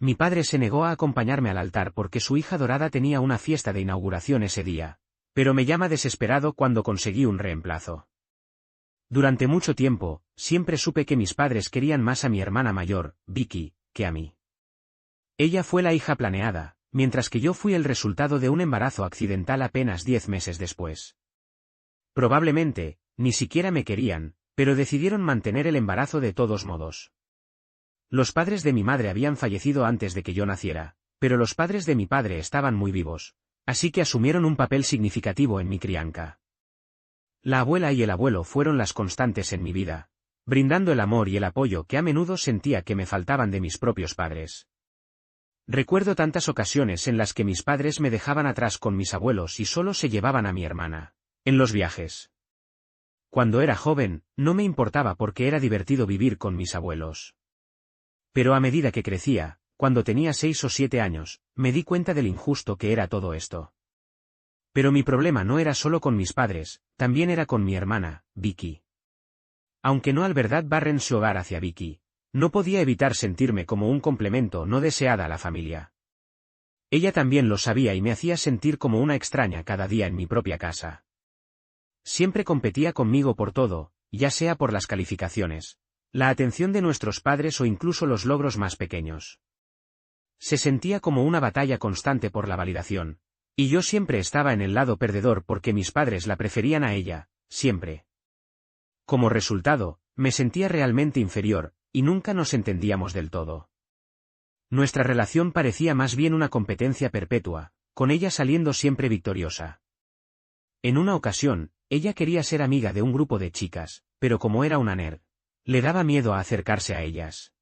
Mi padre se negó a acompañarme al altar porque su hija dorada tenía una fiesta de inauguración ese día, pero me llama desesperado cuando conseguí un reemplazo. Durante mucho tiempo, siempre supe que mis padres querían más a mi hermana mayor, Vicky, que a mí. Ella fue la hija planeada, mientras que yo fui el resultado de un embarazo accidental apenas 10 meses después. Probablemente, ni siquiera me querían, pero decidieron mantener el embarazo de todos modos. Los padres de mi madre habían fallecido antes de que yo naciera, pero los padres de mi padre estaban muy vivos, así que asumieron un papel significativo en mi crianza. La abuela y el abuelo fueron las constantes en mi vida, brindando el amor y el apoyo que a menudo sentía que me faltaban de mis propios padres. Recuerdo tantas ocasiones en las que mis padres me dejaban atrás con mis abuelos y solo se llevaban a mi hermana, en los viajes. Cuando era joven, no me importaba porque era divertido vivir con mis abuelos. Pero a medida que crecía, cuando tenía 6 o 7 años, me di cuenta del injusto que era todo esto. Pero mi problema no era solo con mis padres, también era con mi hermana, Vicky. Aunque no al verdad barren su hogar hacia Vicky, no podía evitar sentirme como un complemento no deseada a la familia. Ella también lo sabía y me hacía sentir como una extraña cada día en mi propia casa. Siempre competía conmigo por todo, ya sea por las calificaciones, la atención de nuestros padres o incluso los logros más pequeños. Se sentía como una batalla constante por la validación, y yo siempre estaba en el lado perdedor porque mis padres la preferían a ella, siempre. Como resultado, me sentía realmente inferior, y nunca nos entendíamos del todo. Nuestra relación parecía más bien una competencia perpetua, con ella saliendo siempre victoriosa. En una ocasión, ella quería ser amiga de un grupo de chicas, pero como era una nerd, le daba miedo a acercarse a ellas.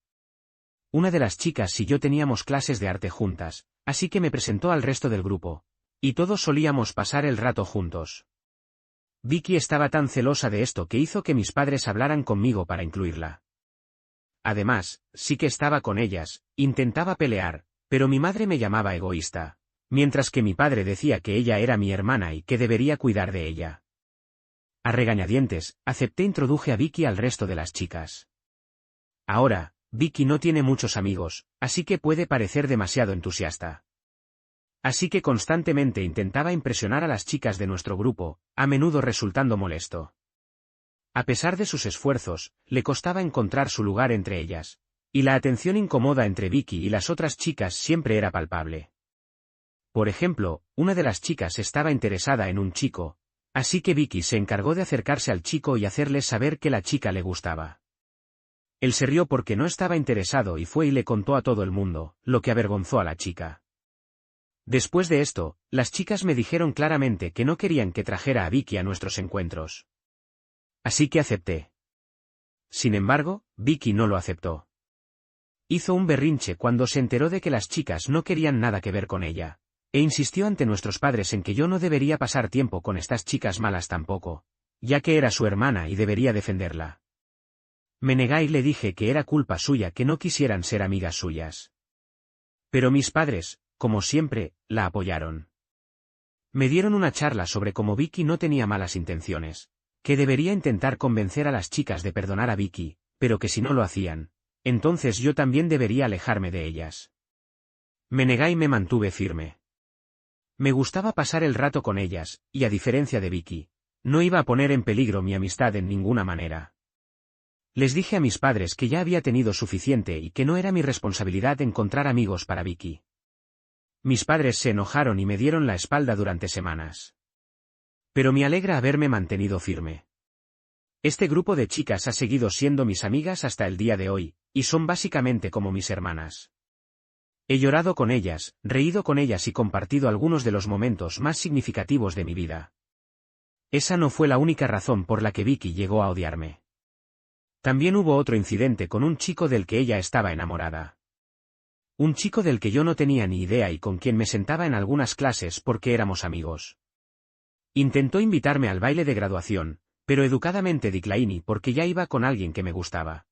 Una de las chicas y yo teníamos clases de arte juntas, así que me presentó al resto del grupo, y todos solíamos pasar el rato juntos. Vicky estaba tan celosa de esto que hizo que mis padres hablaran conmigo para incluirla. Además, sí que estaba con ellas, intentaba pelear, pero mi madre me llamaba egoísta, mientras que mi padre decía que ella era mi hermana y que debería cuidar de ella. A regañadientes, acepté e introduje a Vicky al resto de las chicas. Ahora, Vicky no tiene muchos amigos, así que puede parecer demasiado entusiasta. Así que constantemente intentaba impresionar a las chicas de nuestro grupo, a menudo resultando molesto. A pesar de sus esfuerzos, le costaba encontrar su lugar entre ellas, y la atención incómoda entre Vicky y las otras chicas siempre era palpable. Por ejemplo, una de las chicas estaba interesada en un chico, así que Vicky se encargó de acercarse al chico y hacerle saber que la chica le gustaba. Él se rió porque no estaba interesado y fue y le contó a todo el mundo, lo que avergonzó a la chica. Después de esto, las chicas me dijeron claramente que no querían que trajera a Vicky a nuestros encuentros. Así que acepté. Sin embargo, Vicky no lo aceptó. Hizo un berrinche cuando se enteró de que las chicas no querían nada que ver con ella, e insistió ante nuestros padres en que yo no debería pasar tiempo con estas chicas malas tampoco, ya que era su hermana y debería defenderla. Me negué y le dije que era culpa suya que no quisieran ser amigas suyas. Pero mis padres, como siempre, la apoyaron. Me dieron una charla sobre cómo Vicky no tenía malas intenciones, que debería intentar convencer a las chicas de perdonar a Vicky, pero que si no lo hacían, entonces yo también debería alejarme de ellas. Me negué y me mantuve firme. Me gustaba pasar el rato con ellas, y a diferencia de Vicky, no iba a poner en peligro mi amistad en ninguna manera. Les dije a mis padres que ya había tenido suficiente y que no era mi responsabilidad encontrar amigos para Vicky. Mis padres se enojaron y me dieron la espalda durante semanas. Pero me alegra haberme mantenido firme. Este grupo de chicas ha seguido siendo mis amigas hasta el día de hoy, y son básicamente como mis hermanas. He llorado con ellas, reído con ellas y compartido algunos de los momentos más significativos de mi vida. Esa no fue la única razón por la que Vicky llegó a odiarme. También hubo otro incidente con un chico del que ella estaba enamorada. Un chico del que yo no tenía ni idea y con quien me sentaba en algunas clases porque éramos amigos. Intentó invitarme al baile de graduación, pero educadamente decliné porque ya iba con alguien que me gustaba.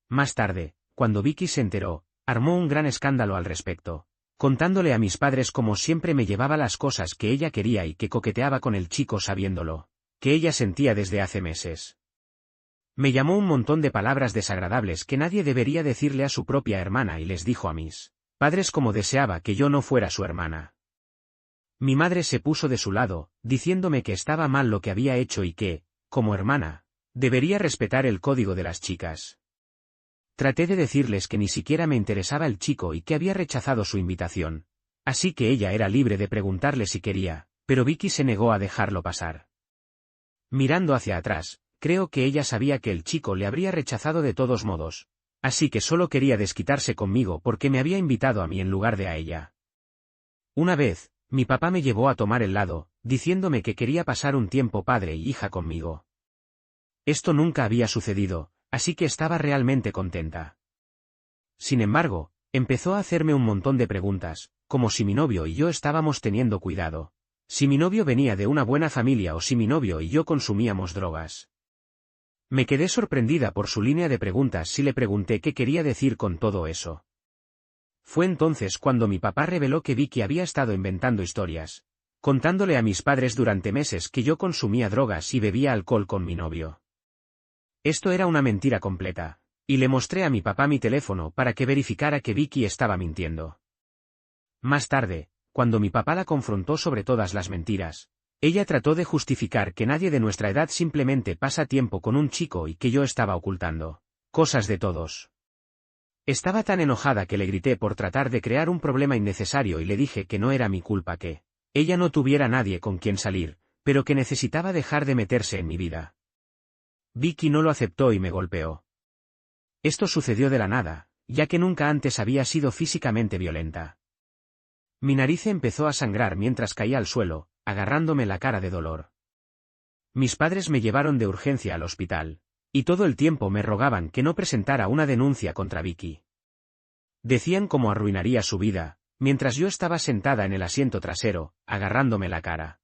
Más tarde, cuando Vicky se enteró, armó un gran escándalo al respecto, contándole a mis padres cómo siempre me llevaba las cosas que ella quería y que coqueteaba con el chico sabiéndolo, que ella sentía desde hace meses. Me llamó un montón de palabras desagradables que nadie debería decirle a su propia hermana y les dijo a mis padres cómo deseaba que yo no fuera su hermana. Mi madre se puso de su lado, diciéndome que estaba mal lo que había hecho y que, como hermana, debería respetar el código de las chicas. Traté de decirles que ni siquiera me interesaba el chico y que había rechazado su invitación, así que ella era libre de preguntarle si quería, pero Vicky se negó a dejarlo pasar. Mirando hacia atrás, creo que ella sabía que el chico le habría rechazado de todos modos, así que solo quería desquitarse conmigo porque me había invitado a mí en lugar de a ella. Una vez, mi papá me llevó a tomar helado, diciéndome que quería pasar un tiempo padre y hija conmigo. Esto nunca había sucedido, así que estaba realmente contenta. Sin embargo, empezó a hacerme un montón de preguntas, como si mi novio y yo estábamos teniendo cuidado, si mi novio venía de una buena familia o si mi novio y yo consumíamos drogas. Me quedé sorprendida por su línea de preguntas y le pregunté qué quería decir con todo eso. Fue entonces cuando mi papá reveló que Vicky había estado inventando historias, contándole a mis padres durante meses que yo consumía drogas y bebía alcohol con mi novio. Esto era una mentira completa, y le mostré a mi papá mi teléfono para que verificara que Vicky estaba mintiendo. Más tarde, cuando mi papá la confrontó sobre todas las mentiras, ella trató de justificar que nadie de nuestra edad simplemente pasa tiempo con un chico y que yo estaba ocultando cosas de todos. Estaba tan enojada que le grité por tratar de crear un problema innecesario y le dije que no era mi culpa que ella no tuviera nadie con quien salir, pero que necesitaba dejar de meterse en mi vida. Vicky no lo aceptó y me golpeó. Esto sucedió de la nada, ya que nunca antes había sido físicamente violenta. Mi nariz empezó a sangrar mientras caía al suelo, agarrándome la cara de dolor. Mis padres me llevaron de urgencia al hospital, y todo el tiempo me rogaban que no presentara una denuncia contra Vicky. Decían cómo arruinaría su vida, mientras yo estaba sentada en el asiento trasero, agarrándome la cara.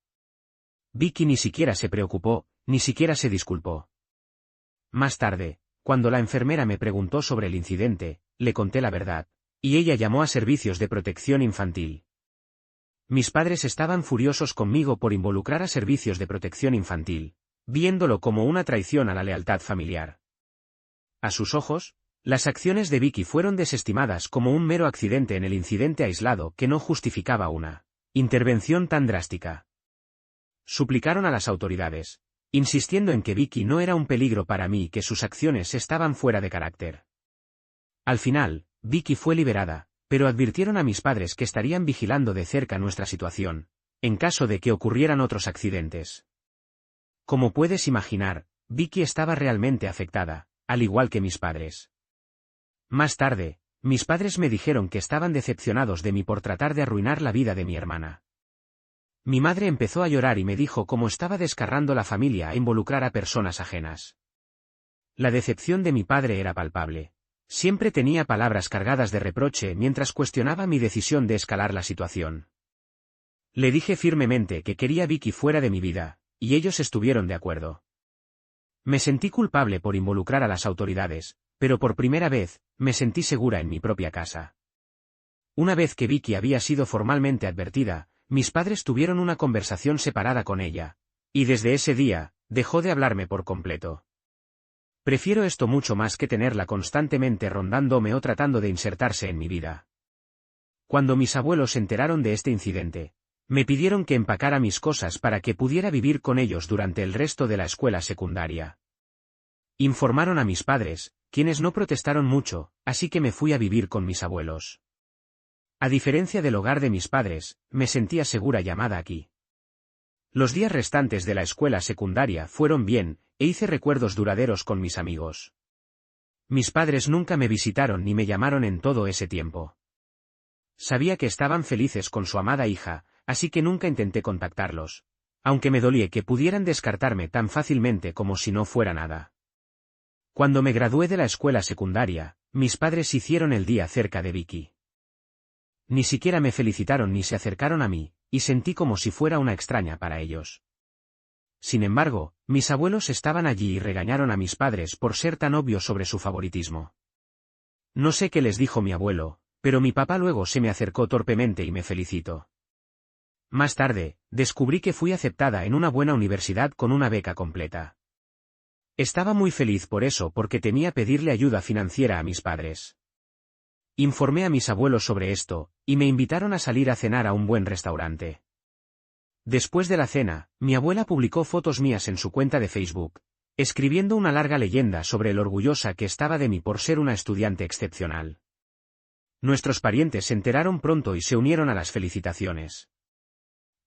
Vicky ni siquiera se preocupó, ni siquiera se disculpó. Más tarde, cuando la enfermera me preguntó sobre el incidente, le conté la verdad, y ella llamó a servicios de protección infantil. Mis padres estaban furiosos conmigo por involucrar a servicios de protección infantil, viéndolo como una traición a la lealtad familiar. A sus ojos, las acciones de Vicky fueron desestimadas como un mero accidente en el incidente aislado que no justificaba una intervención tan drástica. Suplicaron a las autoridades, insistiendo en que Vicky no era un peligro para mí y que sus acciones estaban fuera de carácter. Al final, Vicky fue liberada, pero advirtieron a mis padres que estarían vigilando de cerca nuestra situación, en caso de que ocurrieran otros accidentes. Como puedes imaginar, Vicky estaba realmente afectada, al igual que mis padres. Más tarde, mis padres me dijeron que estaban decepcionados de mí por tratar de arruinar la vida de mi hermana. Mi madre empezó a llorar y me dijo cómo estaba descarrando la familia a involucrar a personas ajenas. La decepción de mi padre era palpable. Siempre tenía palabras cargadas de reproche mientras cuestionaba mi decisión de escalar la situación. Le dije firmemente que quería a Vicky fuera de mi vida, y ellos estuvieron de acuerdo. Me sentí culpable por involucrar a las autoridades, pero por primera vez, me sentí segura en mi propia casa. Una vez que Vicky había sido formalmente advertida, mis padres tuvieron una conversación separada con ella, y desde ese día, dejó de hablarme por completo. Prefiero esto mucho más que tenerla constantemente rondándome o tratando de insertarse en mi vida. Cuando mis abuelos se enteraron de este incidente, me pidieron que empacara mis cosas para que pudiera vivir con ellos durante el resto de la escuela secundaria. Informaron a mis padres, quienes no protestaron mucho, así que me fui a vivir con mis abuelos. A diferencia del hogar de mis padres, me sentía segura llamada aquí. Los días restantes de la escuela secundaria fueron bien, e hice recuerdos duraderos con mis amigos. Mis padres nunca me visitaron ni me llamaron en todo ese tiempo. Sabía que estaban felices con su amada hija, así que nunca intenté contactarlos, aunque me dolía que pudieran descartarme tan fácilmente como si no fuera nada. Cuando me gradué de la escuela secundaria, mis padres hicieron el día cerca de Vicky. Ni siquiera me felicitaron ni se acercaron a mí, y sentí como si fuera una extraña para ellos. Sin embargo, mis abuelos estaban allí y regañaron a mis padres por ser tan obvios sobre su favoritismo. No sé qué les dijo mi abuelo, pero mi papá luego se me acercó torpemente y me felicitó. Más tarde, descubrí que fui aceptada en una buena universidad con una beca completa. Estaba muy feliz por eso porque temía pedirle ayuda financiera a mis padres. Informé a mis abuelos sobre esto, y me invitaron a salir a cenar a un buen restaurante. Después de la cena, mi abuela publicó fotos mías en su cuenta de Facebook, escribiendo una larga leyenda sobre lo orgullosa que estaba de mí por ser una estudiante excepcional. Nuestros parientes se enteraron pronto y se unieron a las felicitaciones.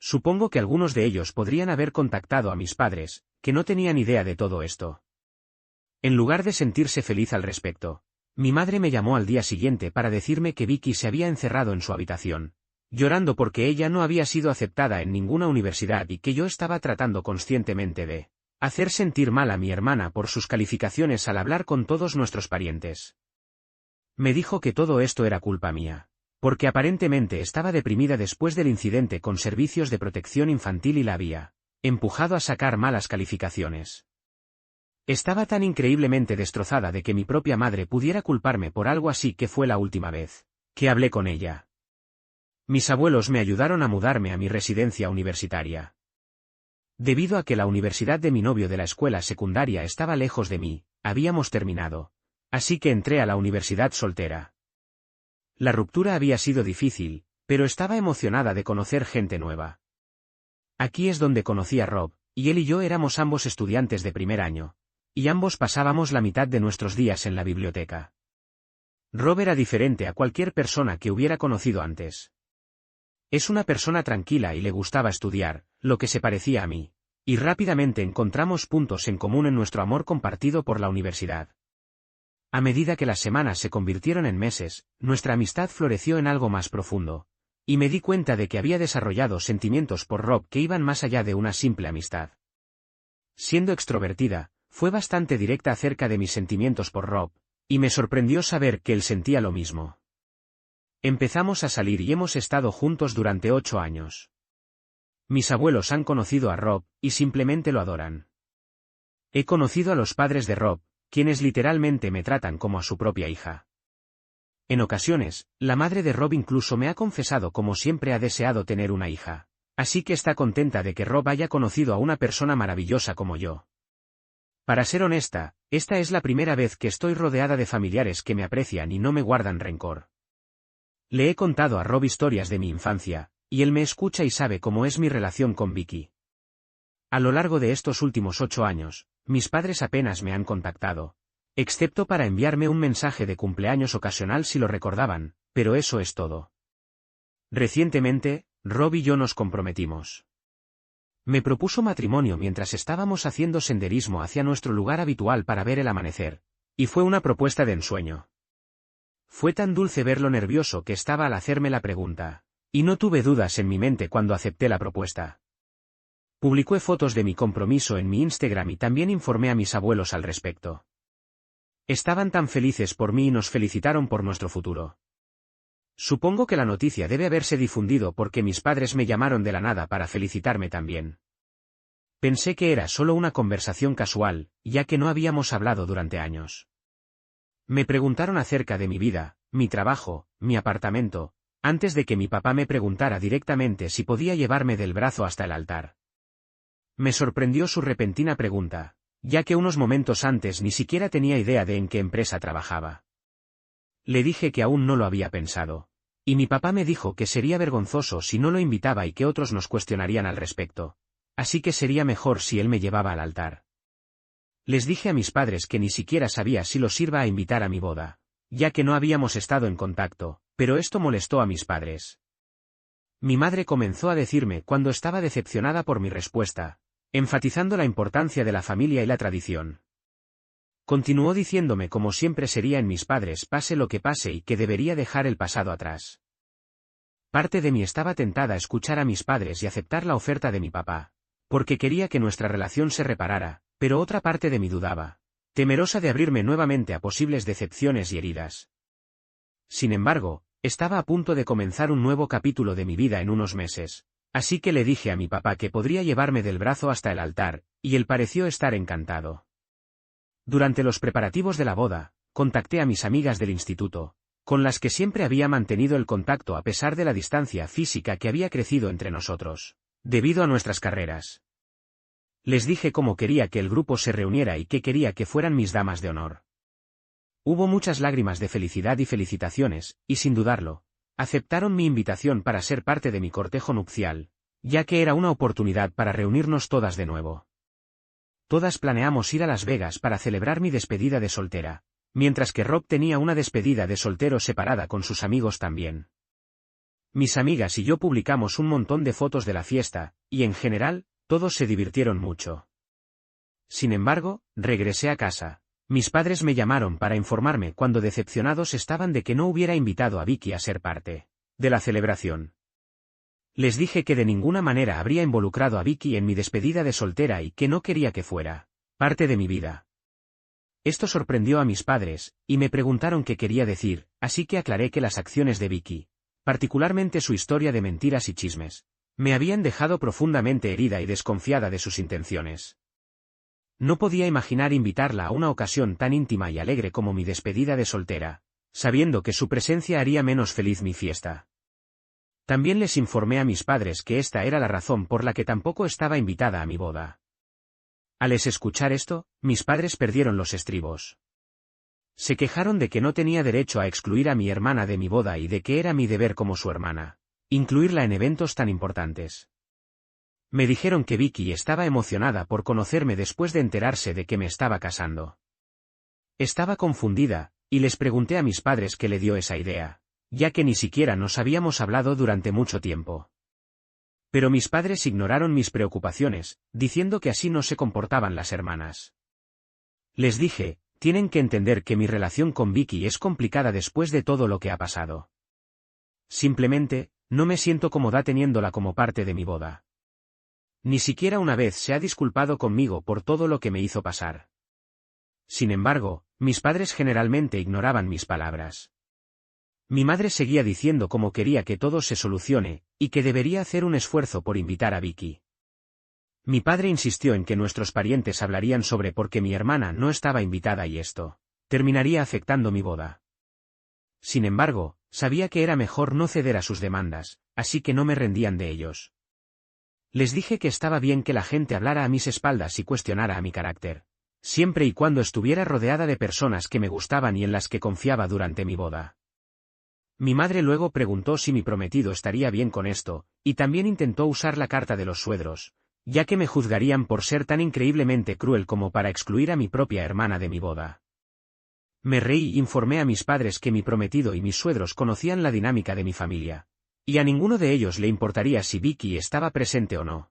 Supongo que algunos de ellos podrían haber contactado a mis padres, que no tenían idea de todo esto. En lugar de sentirse feliz al respecto, mi madre me llamó al día siguiente para decirme que Vicky se había encerrado en su habitación, llorando porque ella no había sido aceptada en ninguna universidad y que yo estaba tratando conscientemente de hacer sentir mal a mi hermana por sus calificaciones al hablar con todos nuestros parientes. Me dijo que todo esto era culpa mía, porque aparentemente estaba deprimida después del incidente con servicios de protección infantil y la había empujado a sacar malas calificaciones. Estaba tan increíblemente destrozada de que mi propia madre pudiera culparme por algo así que fue la última vez que hablé con ella. Mis abuelos me ayudaron a mudarme a mi residencia universitaria. Debido a que la universidad de mi novio de la escuela secundaria estaba lejos de mí, habíamos terminado, así que entré a la universidad soltera. La ruptura había sido difícil, pero estaba emocionada de conocer gente nueva. Aquí es donde conocí a Rob, y él y yo éramos ambos estudiantes de primer año, y ambos pasábamos la mitad de nuestros días en la biblioteca. Rob era diferente a cualquier persona que hubiera conocido antes. Es una persona tranquila y le gustaba estudiar, lo que se parecía a mí, y rápidamente encontramos puntos en común en nuestro amor compartido por la universidad. A medida que las semanas se convirtieron en meses, nuestra amistad floreció en algo más profundo, y me di cuenta de que había desarrollado sentimientos por Rob que iban más allá de una simple amistad. Siendo extrovertida, fue bastante directa acerca de mis sentimientos por Rob, y me sorprendió saber que él sentía lo mismo. Empezamos a salir y hemos estado juntos durante 8 años. Mis abuelos han conocido a Rob, y simplemente lo adoran. He conocido a los padres de Rob, quienes literalmente me tratan como a su propia hija. En ocasiones, la madre de Rob incluso me ha confesado cómo siempre ha deseado tener una hija, así que está contenta de que Rob haya conocido a una persona maravillosa como yo. Para ser honesta, esta es la primera vez que estoy rodeada de familiares que me aprecian y no me guardan rencor. Le he contado a Rob historias de mi infancia, y él me escucha y sabe cómo es mi relación con Vicky. A lo largo de estos últimos 8 años, mis padres apenas me han contactado, excepto para enviarme un mensaje de cumpleaños ocasional si lo recordaban, pero eso es todo. Recientemente, Rob y yo nos comprometimos. Me propuso matrimonio mientras estábamos haciendo senderismo hacia nuestro lugar habitual para ver el amanecer, y fue una propuesta de ensueño. Fue tan dulce ver lo nervioso que estaba al hacerme la pregunta, y no tuve dudas en mi mente cuando acepté la propuesta. Publiqué fotos de mi compromiso en mi Instagram y también informé a mis abuelos al respecto. Estaban tan felices por mí y nos felicitaron por nuestro futuro. Supongo que la noticia debe haberse difundido porque mis padres me llamaron de la nada para felicitarme también. Pensé que era solo una conversación casual, ya que no habíamos hablado durante años. Me preguntaron acerca de mi vida, mi trabajo, mi apartamento, antes de que mi papá me preguntara directamente si podía llevarme del brazo hasta el altar. Me sorprendió su repentina pregunta, ya que unos momentos antes ni siquiera tenía idea de en qué empresa trabajaba. Le dije que aún no lo había pensado, y mi papá me dijo que sería vergonzoso si no lo invitaba y que otros nos cuestionarían al respecto, así que sería mejor si él me llevaba al altar. Les dije a mis padres que ni siquiera sabía si los iba a invitar a mi boda, ya que no habíamos estado en contacto, pero esto molestó a mis padres. Mi madre comenzó a decirme cuando estaba decepcionada por mi respuesta, enfatizando la importancia de la familia y la tradición. Continuó diciéndome como siempre sería en mis padres pase lo que pase y que debería dejar el pasado atrás. Parte de mí estaba tentada a escuchar a mis padres y aceptar la oferta de mi papá, porque quería que nuestra relación se reparara, pero otra parte de mí dudaba, temerosa de abrirme nuevamente a posibles decepciones y heridas. Sin embargo, estaba a punto de comenzar un nuevo capítulo de mi vida en unos meses, así que le dije a mi papá que podría llevarme del brazo hasta el altar, y él pareció estar encantado. Durante los preparativos de la boda, contacté a mis amigas del instituto, con las que siempre había mantenido el contacto a pesar de la distancia física que había crecido entre nosotros, debido a nuestras carreras. Les dije cómo quería que el grupo se reuniera y que quería que fueran mis damas de honor. Hubo muchas lágrimas de felicidad y felicitaciones, y sin dudarlo, aceptaron mi invitación para ser parte de mi cortejo nupcial, ya que era una oportunidad para reunirnos todas de nuevo. Todas planeamos ir a Las Vegas para celebrar mi despedida de soltera, mientras que Rob tenía una despedida de soltero separada con sus amigos también. Mis amigas y yo publicamos un montón de fotos de la fiesta, y en general, todos se divirtieron mucho. Sin embargo, regresé a casa. Mis padres me llamaron para informarme cuando decepcionados estaban de que no hubiera invitado a Vicky a ser parte de la celebración. Les dije que de ninguna manera habría involucrado a Vicky en mi despedida de soltera y que no quería que fuera parte de mi vida. Esto sorprendió a mis padres, y me preguntaron qué quería decir, así que aclaré que las acciones de Vicky, particularmente su historia de mentiras y chismes, me habían dejado profundamente herida y desconfiada de sus intenciones. No podía imaginar invitarla a una ocasión tan íntima y alegre como mi despedida de soltera, sabiendo que su presencia haría menos feliz mi fiesta. También les informé a mis padres que esta era la razón por la que tampoco estaba invitada a mi boda. Al escuchar esto, mis padres perdieron los estribos. Se quejaron de que no tenía derecho a excluir a mi hermana de mi boda y de que era mi deber como su hermana, incluirla en eventos tan importantes. Me dijeron que Vicky estaba emocionada por conocerme después de enterarse de que me estaba casando. Estaba confundida, y les pregunté a mis padres qué le dio esa idea, ya que ni siquiera nos habíamos hablado durante mucho tiempo. Pero mis padres ignoraron mis preocupaciones, diciendo que así no se comportaban las hermanas. Les dije, tienen que entender que mi relación con Vicky es complicada después de todo lo que ha pasado. Simplemente, no me siento cómoda teniéndola como parte de mi boda. Ni siquiera una vez se ha disculpado conmigo por todo lo que me hizo pasar. Sin embargo, mis padres generalmente ignoraban mis palabras. Mi madre seguía diciendo cómo quería que todo se solucione, y que debería hacer un esfuerzo por invitar a Vicky. Mi padre insistió en que nuestros parientes hablarían sobre por qué mi hermana no estaba invitada y esto terminaría afectando mi boda. Sin embargo, sabía que era mejor no ceder a sus demandas, así que no me rendían de ellos. Les dije que estaba bien que la gente hablara a mis espaldas y cuestionara a mi carácter, siempre y cuando estuviera rodeada de personas que me gustaban y en las que confiaba durante mi boda. Mi madre luego preguntó si mi prometido estaría bien con esto, y también intentó usar la carta de los suegros, ya que me juzgarían por ser tan increíblemente cruel como para excluir a mi propia hermana de mi boda. Me reí y informé a mis padres que mi prometido y mis suegros conocían la dinámica de mi familia, y a ninguno de ellos le importaría si Vicky estaba presente o no.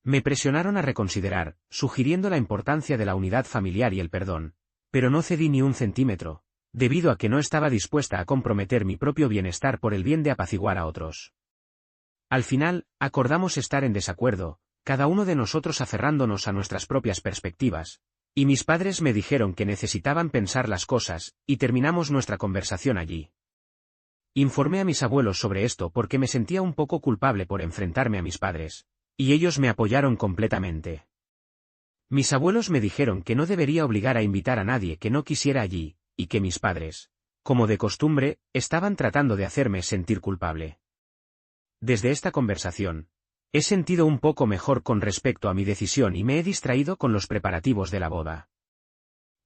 Me presionaron a reconsiderar, sugiriendo la importancia de la unidad familiar y el perdón, pero no cedí ni un centímetro, debido a que no estaba dispuesta a comprometer mi propio bienestar por el bien de apaciguar a otros. Al final, acordamos estar en desacuerdo, cada uno de nosotros aferrándonos a nuestras propias perspectivas, y mis padres me dijeron que necesitaban pensar las cosas, y terminamos nuestra conversación allí. Informé a mis abuelos sobre esto porque me sentía un poco culpable por enfrentarme a mis padres, y ellos me apoyaron completamente. Mis abuelos me dijeron que no debería obligar a invitar a nadie que no quisiera allí, y que mis padres, como de costumbre, estaban tratando de hacerme sentir culpable. Desde esta conversación, he sentido un poco mejor con respecto a mi decisión y me he distraído con los preparativos de la boda.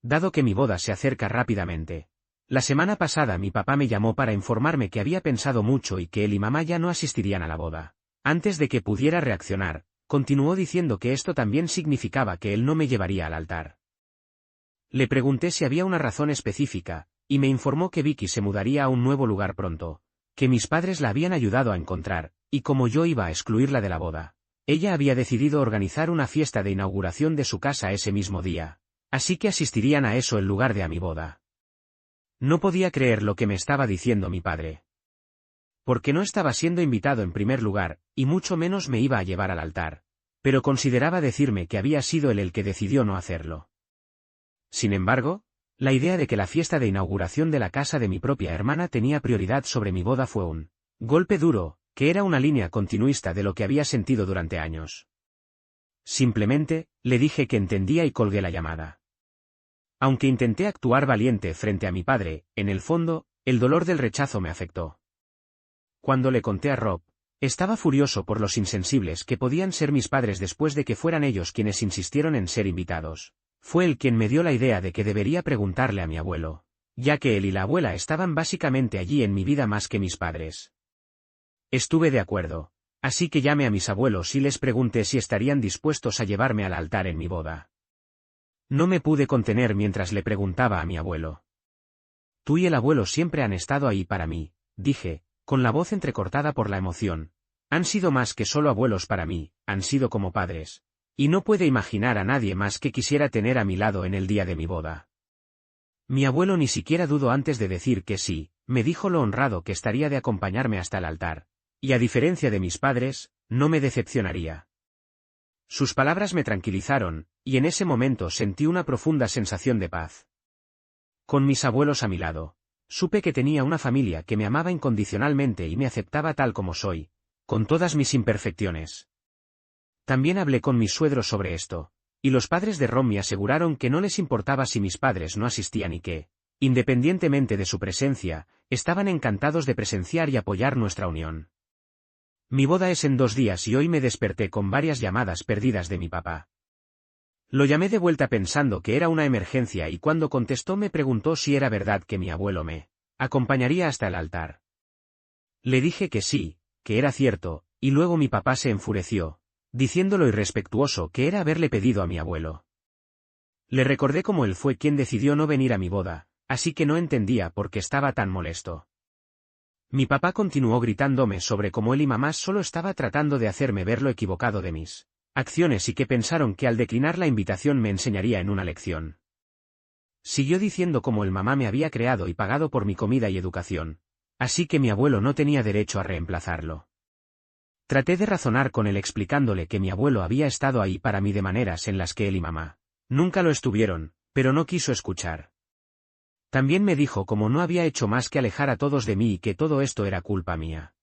Dado que mi boda se acerca rápidamente, la semana pasada mi papá me llamó para informarme que había pensado mucho y que él y mamá ya no asistirían a la boda. Antes de que pudiera reaccionar, continuó diciendo que esto también significaba que él no me llevaría al altar. Le pregunté si había una razón específica, y me informó que Vicky se mudaría a un nuevo lugar pronto, que mis padres la habían ayudado a encontrar, y como yo iba a excluirla de la boda, ella había decidido organizar una fiesta de inauguración de su casa ese mismo día, así que asistirían a eso en lugar de a mi boda. No podía creer lo que me estaba diciendo mi padre. Porque no estaba siendo invitado en primer lugar, y mucho menos me iba a llevar al altar, pero consideraba decirme que había sido él el que decidió no hacerlo. Sin embargo, la idea de que la fiesta de inauguración de la casa de mi propia hermana tenía prioridad sobre mi boda fue un golpe duro, que era una línea continuista de lo que había sentido durante años. Simplemente, le dije que entendía y colgué la llamada. Aunque intenté actuar valiente frente a mi padre, en el fondo, el dolor del rechazo me afectó. Cuando le conté a Rob, Estaba furioso por los insensibles que podían ser mis padres después de que fueran ellos quienes insistieron en ser invitados. Fue él quien me dio la idea de que debería preguntarle a mi abuelo, ya que él y la abuela estaban básicamente allí en mi vida más que mis padres. Estuve de acuerdo, así que llamé a mis abuelos y les pregunté si estarían dispuestos a llevarme al altar en mi boda. No me pude contener mientras le preguntaba a mi abuelo. Tú y el abuelo siempre han estado ahí para mí, dije, con la voz entrecortada por la emoción. Han sido más que solo abuelos para mí, han sido como padres. Y no puedo imaginar a nadie más que quisiera tener a mi lado en el día de mi boda. Mi abuelo ni siquiera dudó antes de decir que sí, me dijo lo honrado que estaría de acompañarme hasta el altar. Y a diferencia de mis padres, no me decepcionaría. Sus palabras me tranquilizaron, y en ese momento sentí una profunda sensación de paz. Con mis abuelos a mi lado, supe que tenía una familia que me amaba incondicionalmente y me aceptaba tal como soy, con todas mis imperfecciones. También hablé con mis suegros sobre esto, y los padres de Ron me aseguraron que no les importaba si mis padres no asistían y que, independientemente de su presencia, estaban encantados de presenciar y apoyar nuestra unión. Mi boda es en 2 días y hoy me desperté con varias llamadas perdidas de mi papá. Lo llamé de vuelta pensando que era una emergencia y cuando contestó me preguntó si era verdad que mi abuelo me acompañaría hasta el altar. Le dije que sí, que era cierto, y luego mi papá se enfureció, diciendo lo irrespetuoso que era haberle pedido a mi abuelo. Le recordé cómo él fue quien decidió no venir a mi boda, así que no entendía por qué estaba tan molesto. Mi papá continuó gritándome sobre cómo él y mamá solo estaba tratando de hacerme ver lo equivocado de mis acciones y que pensaron que al declinar la invitación me enseñaría en una lección. Siguió diciendo cómo el mamá me había creado y pagado por mi comida y educación, así que mi abuelo no tenía derecho a reemplazarlo. Traté de razonar con él explicándole que mi abuelo había estado ahí para mí de maneras en las que él y mamá nunca lo estuvieron, pero no quiso escuchar. También me dijo cómo no había hecho más que alejar a todos de mí y que todo esto era culpa mía.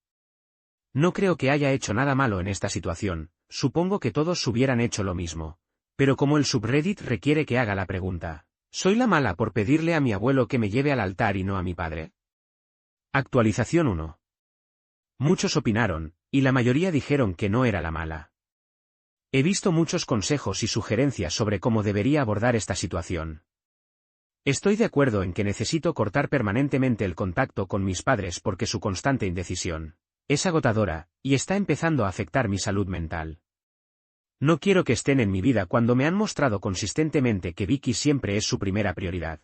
No creo que haya hecho nada malo en esta situación, supongo que todos hubieran hecho lo mismo. Pero como el subreddit requiere que haga la pregunta, ¿soy la mala por pedirle a mi abuelo que me lleve al altar y no a mi padre? Actualización 1. Muchos opinaron, y la mayoría dijeron que no era la mala. He visto muchos consejos y sugerencias sobre cómo debería abordar esta situación. Estoy de acuerdo en que necesito cortar permanentemente el contacto con mis padres porque su constante indecisión es agotadora, y está empezando a afectar mi salud mental. No quiero que estén en mi vida cuando me han mostrado consistentemente que Vicky siempre es su primera prioridad.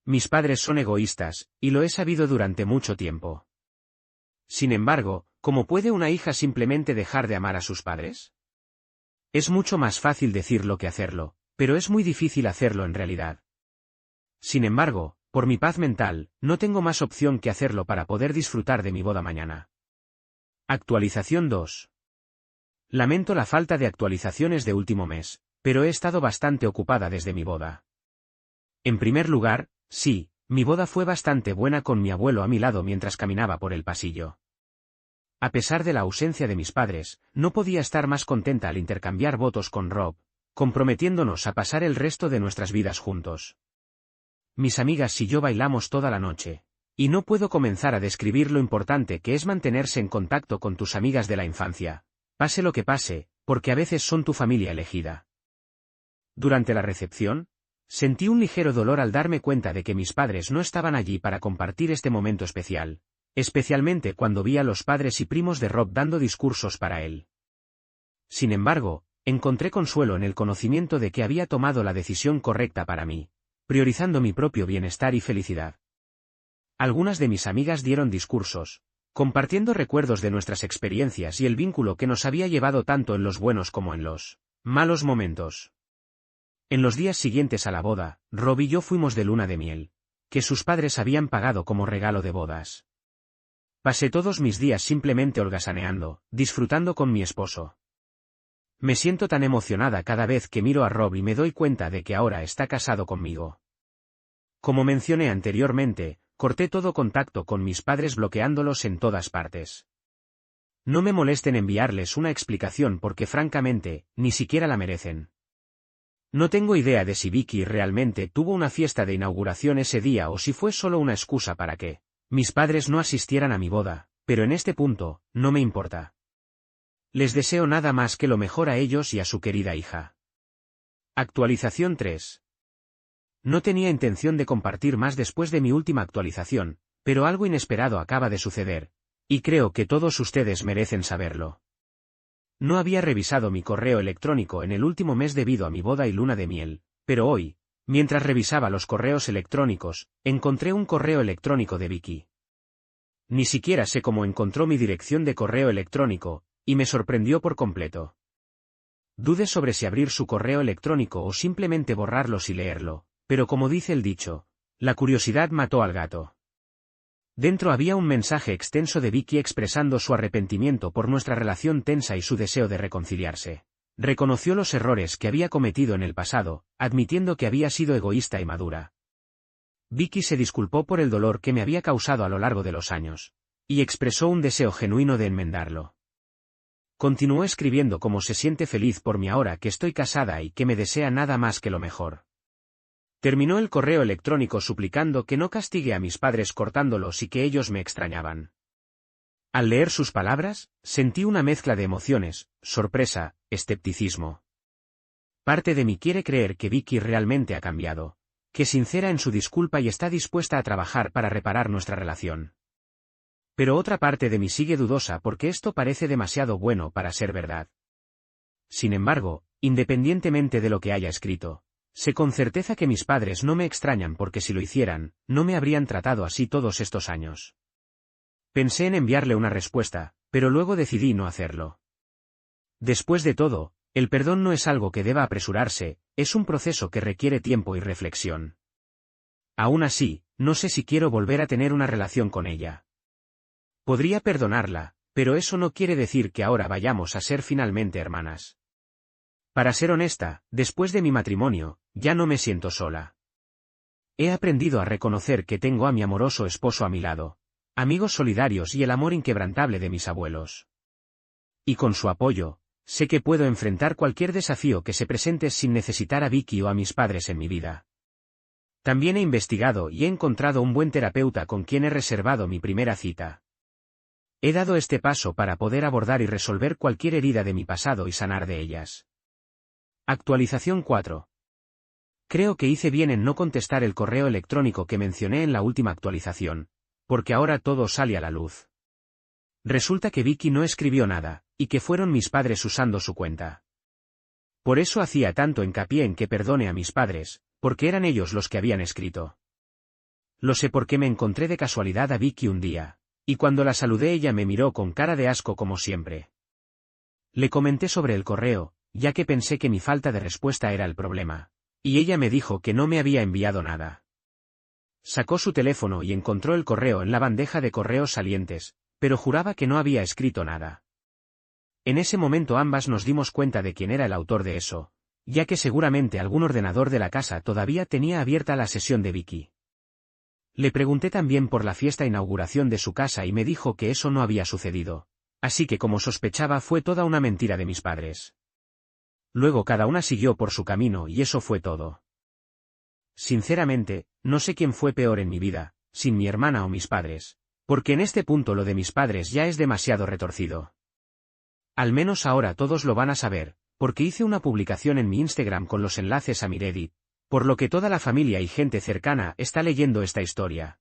Mis padres son egoístas, y lo he sabido durante mucho tiempo. Sin embargo, ¿cómo puede una hija simplemente dejar de amar a sus padres? Es mucho más fácil decirlo que hacerlo, pero es muy difícil hacerlo en realidad. Sin embargo, por mi paz mental, no tengo más opción que hacerlo para poder disfrutar de mi boda mañana. Actualización 2. Lamento la falta de actualizaciones de último mes, pero he estado bastante ocupada desde mi boda. En primer lugar, sí, mi boda fue bastante buena con mi abuelo a mi lado mientras caminaba por el pasillo. A pesar de la ausencia de mis padres, no podía estar más contenta al intercambiar votos con Rob, comprometiéndonos a pasar el resto de nuestras vidas juntos. Mis amigas y yo bailamos toda la noche. Y no puedo comenzar a describir lo importante que es mantenerse en contacto con tus amigas de la infancia, pase lo que pase, porque a veces son tu familia elegida. Durante la recepción, sentí un ligero dolor al darme cuenta de que mis padres no estaban allí para compartir este momento especial, especialmente cuando vi a los padres y primos de Rob dando discursos para él. Sin embargo, encontré consuelo en el conocimiento de que había tomado la decisión correcta para mí, priorizando mi propio bienestar y felicidad. Algunas de mis amigas dieron discursos, compartiendo recuerdos de nuestras experiencias y el vínculo que nos había llevado tanto en los buenos como en los malos momentos. En los días siguientes a la boda, Rob y yo fuimos de luna de miel, que sus padres habían pagado como regalo de bodas. Pasé todos mis días simplemente holgazaneando, disfrutando con mi esposo. Me siento tan emocionada cada vez que miro a Rob y me doy cuenta de que ahora está casado conmigo. Como mencioné anteriormente, corté todo contacto con mis padres bloqueándolos en todas partes. No me molesten enviarles una explicación porque francamente, ni siquiera la merecen. No tengo idea de si Vicky realmente tuvo una fiesta de inauguración ese día o si fue solo una excusa para que mis padres no asistieran a mi boda, pero en este punto, no me importa. Les deseo nada más que lo mejor a ellos y a su querida hija. Actualización 3. No tenía intención de compartir más después de mi última actualización, pero algo inesperado acaba de suceder, y creo que todos ustedes merecen saberlo. No había revisado mi correo electrónico en el último mes debido a mi boda y luna de miel, pero hoy, mientras revisaba los correos electrónicos, encontré un correo electrónico de Vicky. Ni siquiera sé cómo encontró mi dirección de correo electrónico, y me sorprendió por completo. Dudé sobre si abrir su correo electrónico o simplemente borrarlo y leerlo, pero como dice el dicho, la curiosidad mató al gato. Dentro había un mensaje extenso de Vicky expresando su arrepentimiento por nuestra relación tensa y su deseo de reconciliarse. Reconoció los errores que había cometido en el pasado, admitiendo que había sido egoísta y madura. Vicky se disculpó por el dolor que me había causado a lo largo de los años, y expresó un deseo genuino de enmendarlo. Continuó escribiendo cómo se siente feliz por mí ahora que estoy casada y que me desea nada más que lo mejor. Terminó el correo electrónico suplicando que no castigue a mis padres cortándolos y que ellos me extrañaban. Al leer sus palabras, sentí una mezcla de emociones, sorpresa, escepticismo. Parte de mí quiere creer que Vicky realmente ha cambiado, que es sincera en su disculpa y está dispuesta a trabajar para reparar nuestra relación. Pero otra parte de mí sigue dudosa porque esto parece demasiado bueno para ser verdad. Sin embargo, independientemente de lo que haya escrito, sé con certeza que mis padres no me extrañan porque si lo hicieran, no me habrían tratado así todos estos años. Pensé en enviarle una respuesta, pero luego decidí no hacerlo. Después de todo, el perdón no es algo que deba apresurarse, es un proceso que requiere tiempo y reflexión. Aún así, no sé si quiero volver a tener una relación con ella. Podría perdonarla, pero eso no quiere decir que ahora vayamos a ser finalmente hermanas. Para ser honesta, después de mi matrimonio, ya no me siento sola. He aprendido a reconocer que tengo a mi amoroso esposo a mi lado, amigos solidarios y el amor inquebrantable de mis abuelos. Y con su apoyo, sé que puedo enfrentar cualquier desafío que se presente sin necesitar a Vicky o a mis padres en mi vida. También he investigado y he encontrado un buen terapeuta con quien he reservado mi primera cita. He dado este paso para poder abordar y resolver cualquier herida de mi pasado y sanar de ellas. Actualización 4. Creo que hice bien en no contestar el correo electrónico que mencioné en la última actualización, porque ahora todo sale a la luz. Resulta que Vicky no escribió nada, y que fueron mis padres usando su cuenta. Por eso hacía tanto hincapié en que perdone a mis padres, porque eran ellos los que habían escrito. Lo sé porque me encontré de casualidad a Vicky un día, y cuando la saludé ella me miró con cara de asco como siempre. Le comenté sobre el correo, ya que pensé que mi falta de respuesta era el problema, y ella me dijo que no me había enviado nada. Sacó su teléfono y encontró el correo en la bandeja de correos salientes, pero juraba que no había escrito nada. En ese momento ambas nos dimos cuenta de quién era el autor de eso, ya que seguramente algún ordenador de la casa todavía tenía abierta la sesión de Vicky. Le pregunté también por la fiesta de inauguración de su casa y me dijo que eso no había sucedido, así que como sospechaba fue toda una mentira de mis padres. Luego cada una siguió por su camino y eso fue todo. Sinceramente, no sé quién fue peor en mi vida, sin mi hermana o mis padres, porque en este punto lo de mis padres ya es demasiado retorcido. Al menos ahora todos lo van a saber, porque hice una publicación en mi Instagram con los enlaces a mi Reddit, por lo que toda la familia y gente cercana está leyendo esta historia.